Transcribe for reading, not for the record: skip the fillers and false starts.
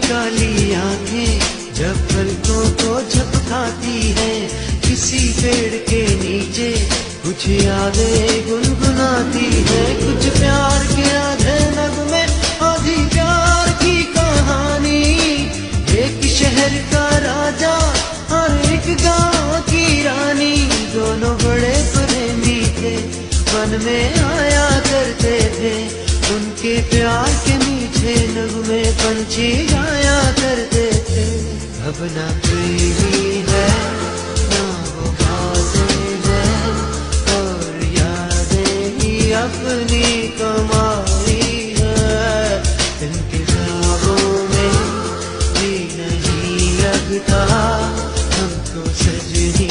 काली आंखें जब पलकों को झपकाती है, किसी पेड़ के नीचे कुछ यादें गुनगुनाती है। कुछ प्यार के आधे नगमे, आधी प्यार की कहानी। एक शहर का राजा और एक गांव की रानी, दोनों बड़े प्रेमी थे, वन में आया करते थे। उनके प्यार के मीठे नगमे पंछी गाया करते थे। अब ना प्रेमी है ना वो बातें हैं, और यादें ही अपनी कमाई है। इनके ख्वाबों में भी नहीं लगता हमको सजनी